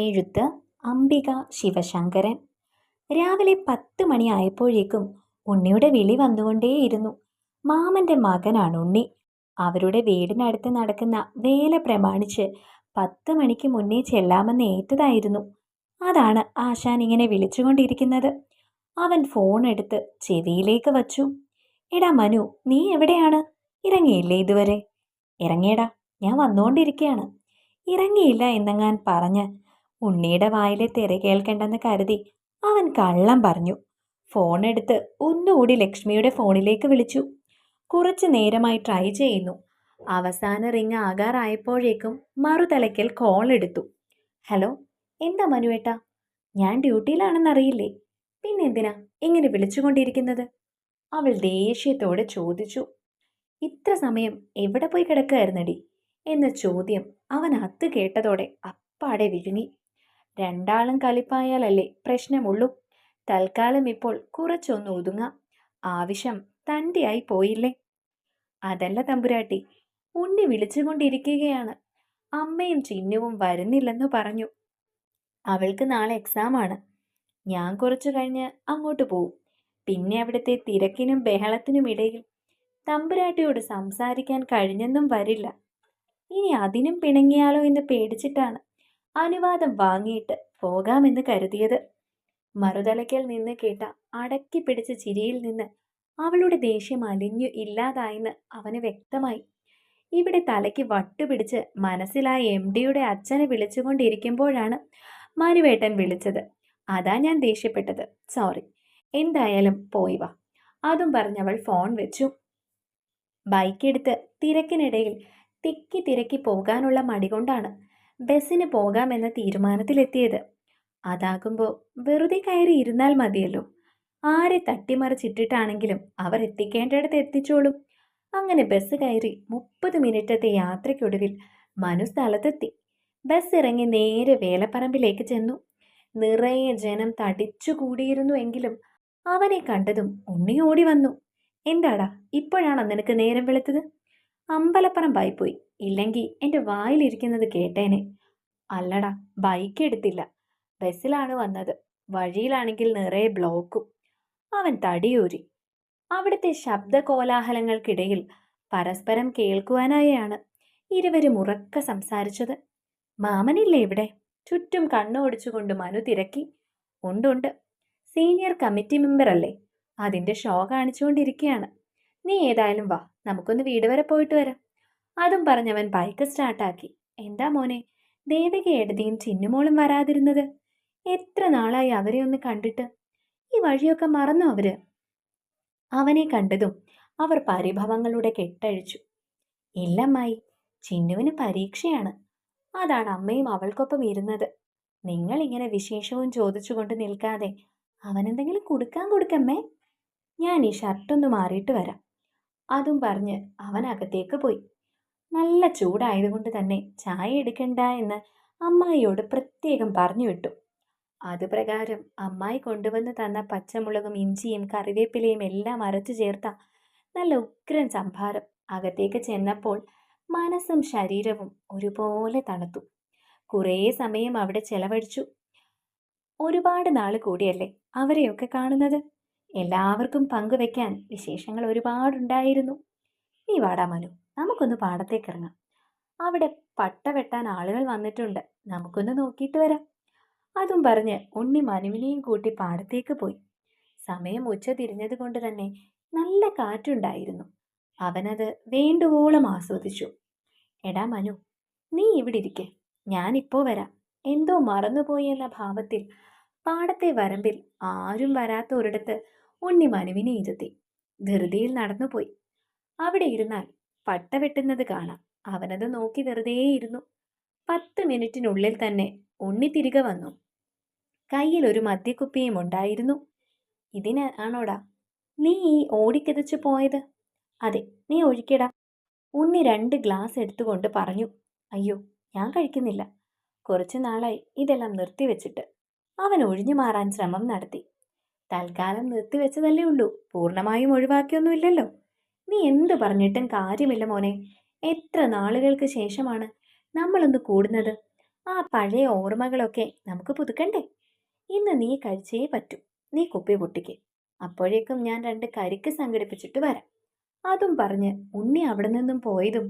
എഴുത്ത് അംബിക ശിവശങ്കരൻ. രാവിലെ 10 മണിയായപ്പോഴേക്കും ഉണ്ണിയുടെ വിളി വന്നുകൊണ്ടേയിരുന്നു. മാമന്റെ മകനാണ് ഉണ്ണി. അവരുടെ വീടിനടുത്ത് നടക്കുന്ന വേല പ്രമാണിച്ച് 10 മണിക്ക് മുന്നേ ചെല്ലാമെന്ന് ഏറ്റതായിരുന്നു. അതാണ് ആശാൻ ഇങ്ങനെ വിളിച്ചുകൊണ്ടിരിക്കുന്നത്. അവൻ ഫോൺ എടുത്ത് ചെവിയിലേക്ക് വച്ചു. എടാ മനു, നീ എവിടെയാണ്? ഇറങ്ങിയില്ലേ ഇതുവരെ? ഇറങ്ങിയടാ, ഞാൻ വന്നുകൊണ്ടിരിക്കുകയാണ്. ഇറങ്ങിയില്ല എന്നെങ്ങാൻ പറഞ്ഞ് ഉണ്ണിയുടെ വായിലെ തെറി കേൾക്കണ്ടെന്ന് കരുതി അവൻ കള്ളം പറഞ്ഞു. ഫോൺ എടുത്ത് ഒന്നുകൂടി ലക്ഷ്മിയുടെ ഫോണിലേക്ക് വിളിച്ചു. കുറച്ചു നേരമായി ട്രൈ ചെയ്യുന്നു. അവസാന റിങ് ആകാറായപ്പോഴേക്കും മറുതലയ്ക്കൽ കോൾ എടുത്തു. ഹലോ, എന്താ മനുവേട്ടാ? ഞാൻ ഡ്യൂട്ടിയിലാണെന്നറിയില്ലേ? പിന്നെന്തിനാ ഇങ്ങനെ വിളിച്ചുകൊണ്ടിരിക്കുന്നത്? അവൾ ദേഷ്യത്തോടെ ചോദിച്ചു. ഇത്ര സമയം എവിടെ പോയി കിടക്കുകയായിരുന്നടി എന്ന ചോദ്യം അവൻ അത്ത് കേട്ടതോടെ അപ്പാടെ വിഴുങ്ങി. രണ്ടാളും കലിപ്പായാലല്ലേ പ്രശ്നമുള്ളൂ. തൽക്കാലം ഇപ്പോൾ കുറച്ചൊന്ന് ഒതുങ്ങാം. ആവശ്യം തൻ്റെയായി പോയില്ലേ? അതല്ല തമ്പുരാട്ടി, ഉണ്ണി വിളിച്ചുകൊണ്ടിരിക്കുകയാണ്. അമ്മയും ചിന്നുവും വരുന്നില്ലെന്നു പറഞ്ഞു. അവൾക്ക് നാളെ എക്സാമാണ്. ഞാൻ കുറച്ചു കഴിഞ്ഞ് അങ്ങോട്ട് പോവും. പിന്നെ അവിടുത്തെ തിരക്കിനും ബഹളത്തിനും ഇടയിൽ തമ്പുരാട്ടിയോട് സംസാരിക്കാൻ കഴിഞ്ഞെന്നും വരില്ല. ഇനി അതിനും പിണങ്ങിയാലോ എന്ന് പേടിച്ചിട്ടാണ് അനുവാദം വാങ്ങിയിട്ട് പോകാമെന്ന് കരുതിയത്. മറുതലയ്ക്കൽ നിന്ന് കേട്ട അടക്കി പിടിച്ച ചിരിയിൽ നിന്ന് അവളുടെ ദേഷ്യം അലിഞ്ഞു ഇല്ലാതായെന്ന് അവന് വ്യക്തമായി. ഇവിടെ തലയ്ക്ക് വട്ടുപിടിച്ച് മനസ്സിലായ MDയുടെ അച്ഛനെ വിളിച്ചുകൊണ്ടിരിക്കുമ്പോഴാണ് മനുവേട്ടൻ വിളിച്ചത്. അതാ ഞാൻ ദേഷ്യപ്പെട്ടത്. സോറി. എന്തായാലും പോയി വാ. അതും പറഞ്ഞവൾ ഫോൺ വെച്ചു. ബൈക്കെടുത്ത് തിരക്കിനിടയിൽ തിക്കി തിരക്കി പോകാനുള്ള മടി കൊണ്ടാണ് ബസ്സിന് പോകാമെന്ന തീരുമാനത്തിലെത്തിയത്. അതാകുമ്പോൾ വെറുതെ കയറി ഇരുന്നാൽ മതിയല്ലോ. ആരെ തട്ടിമറിച്ചിട്ടിട്ടാണെങ്കിലും അവർ എത്തിക്കേണ്ടിടത്ത് എത്തിച്ചോളും. അങ്ങനെ ബസ് കയറി 30 മിനിറ്റത്തെ യാത്രയ്ക്കൊടുവിൽ മനു സ്ഥലത്തെത്തി. ബസ് ഇറങ്ങി നേരെ വേലപ്പറമ്പിലേക്ക് ചെന്നു. നിറയെ ജനം തടിച്ചു കൂടിയിരുന്നുവെങ്കിലും അവനെ കണ്ടതും ഉണ്ണി ഓടി വന്നു. എന്താടാ, ഇപ്പോഴാണോ നിനക്ക് നേരം വെളുത്തത്? അമ്പലപ്പറമ്പായി പോയി. ഇല്ലെങ്കിൽ എൻ്റെ വായിലിരിക്കുന്നത് കേട്ടേനെ. അല്ലടാ, ബൈക്ക് എടുത്തില്ല, ബസ്സിലാണ് വന്നത്. വഴിയിലാണെങ്കിൽ നിറയെ ബ്ലോക്കും. അവൻ തടിയൂരി. അവിടുത്തെ ശബ്ദ കോലാഹലങ്ങൾക്കിടയിൽ പരസ്പരം കേൾക്കുവാനായാണ് ഇരുവരും ഉറക്ക സംസാരിച്ചത്. മാമനില്ലേ ഇവിടെ? ചുറ്റും കണ്ണോടിച്ചുകൊണ്ട് മനു തിരക്കി. ഉണ്ടുണ്ട്, സീനിയർ കമ്മിറ്റി മെമ്പർ അല്ലേ, അതിൻ്റെ ഷോ കാണിച്ചുകൊണ്ടിരിക്കുകയാണ്. നീ ഏതായാലും വാ, നമുക്കൊന്ന് വീട് വരെ പോയിട്ട് വരാം. അതും പറഞ്ഞവൻ ബൈക്ക് സ്റ്റാർട്ടാക്കി. എന്താ മോനെ, ദേവിക ഏടതിയും ചിന്നുമോളും വരാതിരുന്നത്? എത്ര നാളായി അവരെ ഒന്ന് കണ്ടിട്ട്. ഈ വഴിയൊക്കെ മറന്നു അവര്? അവനെ കണ്ടതും അവർ പരിഭവങ്ങളുടെ കെട്ടഴിച്ചു. ഇല്ലമ്മായി, ചിന്നുവിന് പരീക്ഷയാണ്. അതാണ് അമ്മയും അവൾക്കൊപ്പം ഇരുന്നത്. നിങ്ങൾ ഇങ്ങനെ വിശേഷവും ചോദിച്ചുകൊണ്ട് നിൽക്കാതെ അവനെന്തെങ്കിലും കൊടുക്കമ്മേ. ഞാൻ ഈ ഷർട്ടൊന്ന് മാറിയിട്ട് വരാം. അതും പറഞ്ഞ് അവൻ അകത്തേക്ക് പോയി. നല്ല ചൂടായതുകൊണ്ട് തന്നെ ചായ എടുക്കണ്ട എന്ന് അമ്മായിയോട് പ്രത്യേകം പറഞ്ഞു വിട്ടു. അതുപ്രകാരം അമ്മായി കൊണ്ടുവന്ന് തന്ന പച്ചമുളകും ഇഞ്ചിയും കറിവേപ്പിലയും എല്ലാം അരച്ചു ചേർത്ത നല്ല ഉഗ്രൻ സംഭാരം അകത്തേക്ക് ചെന്നപ്പോൾ മനസ്സും ശരീരവും ഒരുപോലെ തണുത്തു. കുറേ സമയം അവിടെ ചെലവഴിച്ചു. ഒരുപാട് നാൾ കൂടിയല്ലേ അവരെയൊക്കെ കാണുന്നത്. എല്ലാവർക്കും പങ്കുവെക്കാൻ വിശേഷങ്ങൾ ഒരുപാടുണ്ടായിരുന്നു. നീ വാടാ മനു, നമുക്കൊന്ന് പാടത്തേക്കിറങ്ങാം. അവിടെ പട്ട വെട്ടാൻ ആളുകൾ വന്നിട്ടുണ്ട്. നമുക്കൊന്ന് നോക്കിയിട്ട് വരാം. അതും പറഞ്ഞ് ഉണ്ണി മനുവിനെയും കൂട്ടി പാടത്തേക്ക് പോയി. സമയം ഉച്ച തിരിഞ്ഞത് കൊണ്ട് തന്നെ നല്ല കാറ്റുണ്ടായിരുന്നു. അവനത് വേണ്ടുവോളം ആസ്വദിച്ചു. എടാ മനു, നീ ഇവിടെ ഇരിക്കെ, ഞാനിപ്പോ വരാം. എന്തോ മറന്നുപോയി എന്ന ഭാവത്തിൽ പാടത്തെ വരമ്പിൽ ആരും വരാത്ത ഒരിടത്ത് ഉണ്ണി മനുവിനെ ഇരുത്തി ധൃതിയിൽ നടന്നുപോയി. അവിടെ ഇരുന്നാൽ പട്ട വെട്ടുന്നത് കാണാം. അവനത് നോക്കി വെറുതെയിരുന്നു. 10 മിനിറ്റിനുള്ളിൽ തന്നെ ഉണ്ണി തിരികെ വന്നു. കയ്യിൽ ഒരു മദ്യക്കുപ്പിയും ഉണ്ടായിരുന്നു. ഇതിന് ആണോടാ നീ ഈ ഓടിക്കിതച്ചു പോയത്? അതെ, നീ ഒഴിക്കടാ. ഉണ്ണി 2 ഗ്ലാസ് എടുത്തുകൊണ്ട് പറഞ്ഞു. അയ്യോ, ഞാൻ കഴിക്കുന്നില്ല. കുറച്ചു നാളായി ഇതെല്ലാം നിർത്തിവെച്ചിട്ട്. അവൻ ഒഴിഞ്ഞു മാറാൻ ശ്രമം നടത്തി. തൽക്കാലം നിർത്തിവെച്ചതല്ലേ ഉള്ളൂ, പൂർണ്ണമായും ഒഴിവാക്കിയൊന്നുമില്ലല്ലോ. നീ എന്തു പറഞ്ഞിട്ടും കാര്യമില്ല മോനെ. എത്ര നാളുകൾക്ക് ശേഷമാണ് നമ്മളൊന്ന് കൂടുന്നത്. ആ പഴയ ഓർമ്മകളൊക്കെ നമുക്ക് പുതുക്കണ്ടേ? ഇന്ന് നീ കഴിച്ചേ പറ്റൂ. നീ കുപ്പി പൊട്ടിക്ക്. അപ്പോഴേക്കും ഞാൻ 2 കരിക്ക് സംഘടിപ്പിച്ചിട്ട് വരാം. അതും പറഞ്ഞ് ഉണ്ണി അവിടെ നിന്നും പോയതും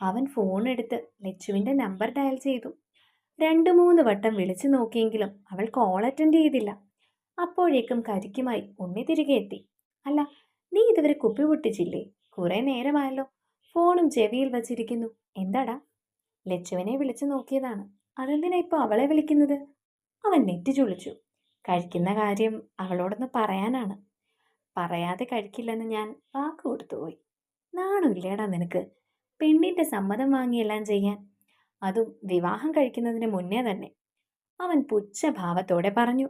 അവൻ ഫോണെടുത്ത് ലച്ചുവിന്റെ നമ്പർ ഡയൽ ചെയ്തു. 2-3 വട്ടം വിളിച്ചു നോക്കിയെങ്കിലും അവൾ കോൾ അറ്റൻഡ് ചെയ്തില്ല. അപ്പോഴേക്കും കരിക്കുമായി ഉണ്ണി തിരികെ എത്തി. അല്ല, നീ ഇതുവരെ കുപ്പി പൊട്ടിച്ചില്ലേ? കുറെ നേരമായല്ലോ. ഫോണും ചെവിയിൽ വച്ചിരിക്കുന്നു. എന്താടാ? ലച്ചുവിനെ വിളിച്ചു നോക്കിയതാണ്. അതെന്തിനാ ഇപ്പൊ അവളെ വിളിക്കുന്നത്? അവൻ നെറ്റി ചുളിച്ചു. കഴിക്കുന്ന കാര്യം അവളോടൊന്ന് പറയാനാണ്. പറയാതെ കഴിക്കില്ലെന്ന് ഞാൻ വാക്ക് കൊടുത്തുപോയി. നാണമില്ലേടാ നിനക്ക്? പെണ്ണിന്റെ സമ്മതം വാങ്ങിയെല്ലാം ചെയ്യാൻ, അതും വിവാഹം കഴിക്കുന്നതിന് മുന്നേ തന്നെ. അവൻ പുച്ഛഭാവത്തോടെ പറഞ്ഞു.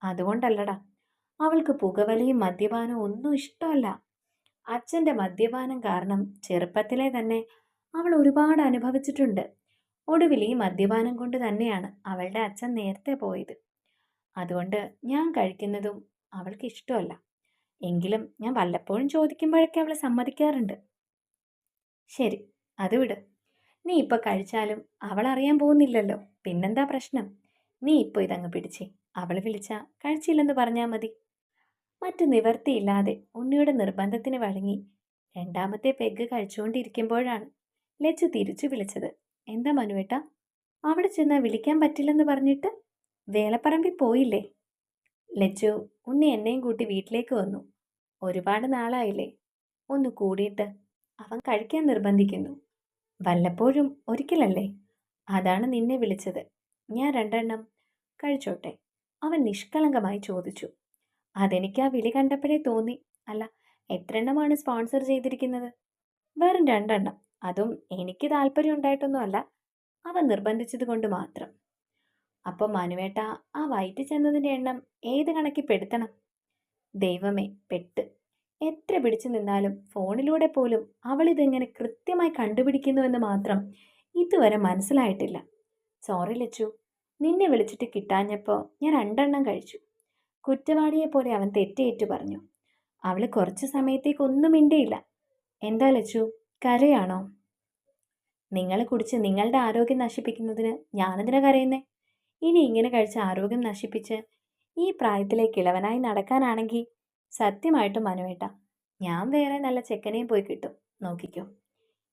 അതുകൊണ്ടല്ലടാ, അവൾക്ക് പുകവലിയും മദ്യപാനവും ഒന്നും ഇഷ്ടമല്ല. അച്ഛന്റെ മദ്യപാനം കാരണം ചെറുപ്പത്തിലെ തന്നെ അവൾ ഒരുപാട് അനുഭവിച്ചിട്ടുണ്ട്. ഒടുവിൽ ഈ മദ്യപാനം കൊണ്ട് തന്നെയാണ് അവളുടെ അച്ഛൻ നേരത്തെ പോയത്. അതുകൊണ്ട് ഞാൻ കഴിക്കുന്നതും അവൾക്ക് ഇഷ്ടമല്ല. എങ്കിലും ഞാൻ വല്ലപ്പോഴും ചോദിക്കുമ്പോഴൊക്കെ അവൾ സമ്മതിക്കാറുണ്ട്. ശരി, അത് വിട്. നീ ഇപ്പൊ കഴിച്ചാലും അവൾ അറിയാൻ പോകുന്നില്ലല്ലോ. പിന്നെന്താ പ്രശ്നം? നീ ഇപ്പൊ ഇതങ്ങ് പിടിച്ചേ. അവൾ വിളിച്ചാ കഴിച്ചില്ലെന്ന് പറഞ്ഞാൽ മതി. മറ്റു നിവർത്തിയില്ലാതെ ഉണ്ണിയുടെ നിർബന്ധത്തിന് വഴങ്ങി 2ാമത്തെ പെഗ് കഴിച്ചുകൊണ്ടിരിക്കുമ്പോഴാണ് ലച്ചു തിരിച്ചു വിളിച്ചത്. എന്താ മനുവേട്ടാ? അവിടെ ചെന്നാ വിളിക്കാൻ പറ്റില്ലെന്ന് പറഞ്ഞിട്ട് വേലപ്പറമ്പിൽ പോയില്ലേ? ലച്ചു, ഉണ്ണി എന്നെയും കൂട്ടി വീട്ടിലേക്ക് വന്നു. ഒരുപാട് നാളായില്ലേ ഒന്ന് കൂടിയിട്ട്. അവൻ കഴിക്കാൻ നിർബന്ധിക്കുന്നു. വല്ലപ്പോഴും ഒരിക്കലല്ലേ? അതാണ് നിന്നെ വിളിച്ചത്. ഞാൻ 2 കഴിച്ചോട്ടെ? അവൻ നിഷ്കളങ്കമായി ചോദിച്ചു. അതെനിക്ക് ആ വിളി കണ്ടപ്പോഴേ തോന്നി. അല്ല, എത്ര എണ്ണമാണ് സ്പോൺസർ ചെയ്തിരിക്കുന്നത്? വെറും 2. അതും എനിക്ക് താല്പര്യം ഉണ്ടായിട്ടൊന്നുമല്ല, അവൻ നിർബന്ധിച്ചത് കൊണ്ട് മാത്രം. അപ്പം മനുവേട്ട, ആ വയറ്റിൽ ചെന്നതിൻ്റെ എണ്ണം ഏത് കണക്കിൽ പെടുത്തണം? ദൈവമേ, പെട്ട്. എത്ര പിടിച്ചു നിന്നാലും ഫോണിലൂടെ പോലും അവൾ ഇതെങ്ങനെ കൃത്യമായി കണ്ടുപിടിക്കുന്നുവെന്ന് മാത്രം ഇതുവരെ മനസ്സിലായിട്ടില്ല. സോറി ലച്ചു, നിന്നെ വിളിച്ചിട്ട് കിട്ടാഞ്ഞപ്പോൾ ഞാൻ 2 കഴിച്ചു. കുറ്റവാളിയെ പോലെ അവൻ തെറ്റേറ്റു പറഞ്ഞു. അവള് കുറച്ചു സമയത്തേക്ക് ഒന്നും മിണ്ടിയില്ല. എന്താ ലച്ചു, കരയാണോ? നിങ്ങൾ കുടിച്ച് നിങ്ങളുടെ ആരോഗ്യം നശിപ്പിക്കുന്നതിന് ഞാനെന്തിനാ കരയുന്നേ? ഇനി ഇങ്ങനെ കഴിച്ച് ആരോഗ്യം നശിപ്പിച്ച് ഈ പ്രായത്തിലേക്ക് ഇളവനായി നടക്കാനാണെങ്കിൽ സത്യമായിട്ടും മനുവേട്ട, ഞാൻ വേറെ നല്ല ചെക്കനെയും പോയി കിട്ടും, നോക്കിക്കോ.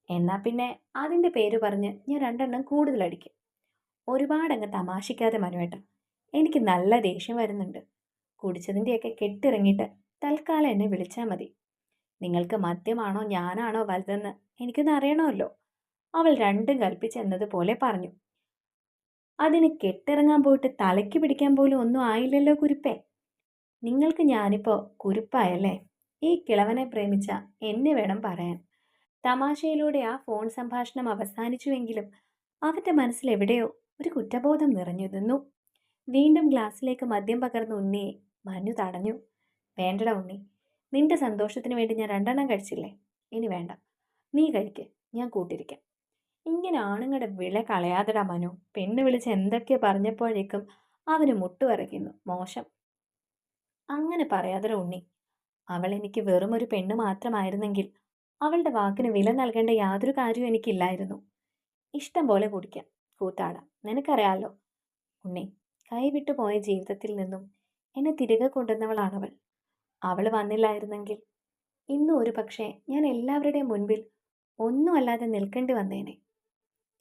എന്നാ പിന്നെ അതിൻ്റെ പേര് പറഞ്ഞ് ഞാൻ 2 കൂടുതൽ അടിക്കും. ഒരുപാടങ്ങ് തമാശിക്കാതെ മനുവേട്ട, എനിക്ക് നല്ല ദേഷ്യം വരുന്നുണ്ട്. കുടിച്ചതിൻ്റെയൊക്കെ കെട്ടിറങ്ങിയിട്ട് തൽക്കാലം എന്നെ വിളിച്ചാൽ മതി. നിങ്ങൾക്ക് മദ്യമാണോ ഞാനാണോ വലുതെന്ന് എനിക്കൊന്ന് അറിയണമല്ലോ. അവൾ 2 കൽപ്പിച്ചെന്നതുപോലെ പറഞ്ഞു. അതിന് കെട്ടിറങ്ങാൻ പോയിട്ട് തലയ്ക്ക് പിടിക്കാൻ പോലും ഒന്നും ആയില്ലല്ലോ കുരുപ്പേ. നിങ്ങൾക്ക് ഞാനിപ്പോ കുരുപ്പായല്ലേ? ഈ കിളവനെ പ്രേമിച്ച എന്നെ വേണം പറയാൻ. തമാശയിലൂടെ ആ ഫോൺ സംഭാഷണം അവസാനിച്ചുവെങ്കിലും അവന്റെ മനസ്സിൽ എവിടെയോ ഒരു കുറ്റബോധം നിറഞ്ഞു നിന്നു. വീണ്ടും ഗ്ലാസ്സിലേക്ക് മദ്യം പകർന്ന ഉണ്ണിയെ മനു തടഞ്ഞു. വേണ്ടടാ ഉണ്ണി, നിന്റെ സന്തോഷത്തിന് വേണ്ടി ഞാൻ 2 കഴിച്ചില്ലേ? ഇനി വേണ്ട, നീ കഴിക്ക്, ഞാൻ കൂട്ടിരിക്കാം. ഇങ്ങനെ ആണുങ്ങളുടെ വില കളയാതെടാ മനു. പെണ്ണ് വിളിച്ച് എന്തൊക്കെ പറഞ്ഞപ്പോഴേക്കും അവന് മുട്ടുവരയ്ക്കുന്നു. മോശം. അങ്ങനെ പറയാതെടാ ഉണ്ണി. അവൾ എനിക്ക് വെറും ഒരു പെണ്ണ് മാത്രമായിരുന്നെങ്കിൽ അവളുടെ വാക്കിന് വില നൽകേണ്ട യാതൊരു കാര്യവും എനിക്കില്ലായിരുന്നു. ഇഷ്ടം പോലെ കുടിക്കാം, കൂത്താടാം, നിനക്കറിയാലോ. ഉണ്ണി, കൈവിട്ടു പോയ ജീവിതത്തിൽ നിന്നും എന്നെ തിരികെ കൊണ്ടുവന്നവളാണവൾ. അവൾ വന്നില്ലായിരുന്നെങ്കിൽ ഇന്നും ഒരു പക്ഷേ ഞാൻ എല്ലാവരുടെയും മുൻപിൽ ഒന്നുമല്ലാതെ നിൽക്കേണ്ടി വന്നേനെ.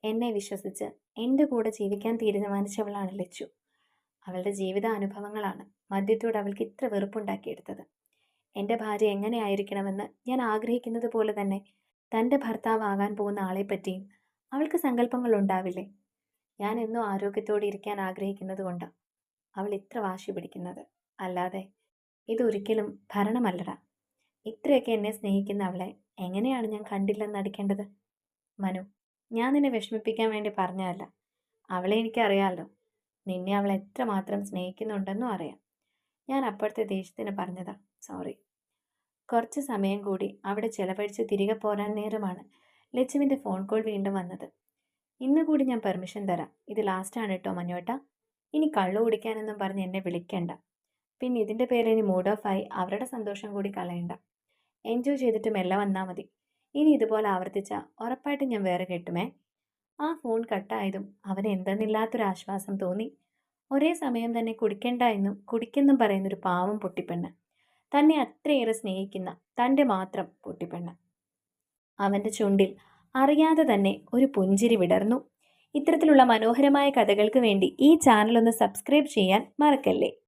എന്നെ വിശ്വസിച്ച് എൻ്റെ കൂടെ ജീവിക്കാൻ തീരുമാനിച്ചവളാണ് ലച്ചു. അവളുടെ ജീവിതാനുഭവങ്ങളാണ് മദ്യത്തോട് അവൾക്ക് ഇത്ര വെറുപ്പുണ്ടാക്കിയെടുത്തത്. എൻ്റെ ഭാര്യ എങ്ങനെയായിരിക്കണമെന്ന് ഞാൻ ആഗ്രഹിക്കുന്നത് പോലെ തന്നെ തൻ്റെ ഭർത്താവാകാൻ പോകുന്ന ആളെപ്പറ്റിയും അവൾക്ക് സങ്കല്പങ്ങൾ ഉണ്ടാവില്ലേ? ഞാൻ എന്നും ആരോഗ്യത്തോടെ ഇരിക്കാൻ ആഗ്രഹിക്കുന്നത് കൊണ്ടാണ് അവൾ ഇത്ര വാശി പിടിക്കുന്നത്. അല്ലാതെ ഇതൊരിക്കലും ഭരണമല്ലടാ. ഇത്രയൊക്കെ എന്നെ സ്നേഹിക്കുന്ന അവളെ എങ്ങനെയാണ് ഞാൻ കണ്ടില്ലെന്ന് നടിക്കേണ്ടത്? മനു, ഞാൻ നിന്നെ വിഷമിപ്പിക്കാൻ വേണ്ടി പറഞ്ഞതല്ല. അവളെ എനിക്കറിയാമല്ലോ. നിന്നെ അവൾ എത്രമാത്രം സ്നേഹിക്കുന്നുണ്ടെന്നും അറിയാം. ഞാൻ അപ്പോഴത്തെ ദേഷ്യത്തിന് പറഞ്ഞതാ, സോറി. കുറച്ച് സമയം കൂടി അവിടെ ചെലവഴിച്ച് തിരികെ പോരാൻ നേരമാണ് ലച്ചുവിൻ്റെ ഫോൺ കോൾ വീണ്ടും വന്നത്. ഇന്ന് കൂടി ഞാൻ പെർമിഷൻ തരാം. ഇത് ലാസ്റ്റാണ് കേട്ടോ മഞ്ഞോട്ട. ഇനി കള്ളു കുടിക്കാനൊന്നും പറഞ്ഞ് എന്നെ വിളിക്കണ്ട. പിന്നെ ഇതിൻ്റെ പേരിൽ ഇനി മൂഡ് ഓഫ് ആയി അവരുടെ സന്തോഷം കൂടി കളയണ്ട. എൻജോയ് ചെയ്തിട്ട് മെല്ലെ വന്നാൽ മതി. ഇനി ഇതുപോലെ ആവർത്തിച്ചാൽ ഉറപ്പായിട്ടും ഞാൻ വേറെ കെട്ടുമേ. ആ ഫോൺ കട്ടായതും അവന് എന്തെന്നില്ലാത്തൊരാശ്വാസം തോന്നി. ഒരേ സമയം തന്നെ കുടിക്കണ്ട എന്നും കുടിക്കെന്നും പറയുന്നൊരു പാവം പൊട്ടിപ്പെണ്ണ്. തന്നെ അത്രയേറെ സ്നേഹിക്കുന്ന തൻ്റെ മാത്രം പൊട്ടിപ്പെണ്ണ്. അവൻ്റെ ചുണ്ടിൽ അറിയാതെ തന്നെ ഒരു പുഞ്ചിരി വിടർന്നു. ഇത്തരത്തിലുള്ള മനോഹരമായ കഥകൾക്ക് വേണ്ടി ഈ ചാനൽ ഒന്ന് സബ്സ്ക്രൈബ് ചെയ്യാൻ മറക്കല്ലേ.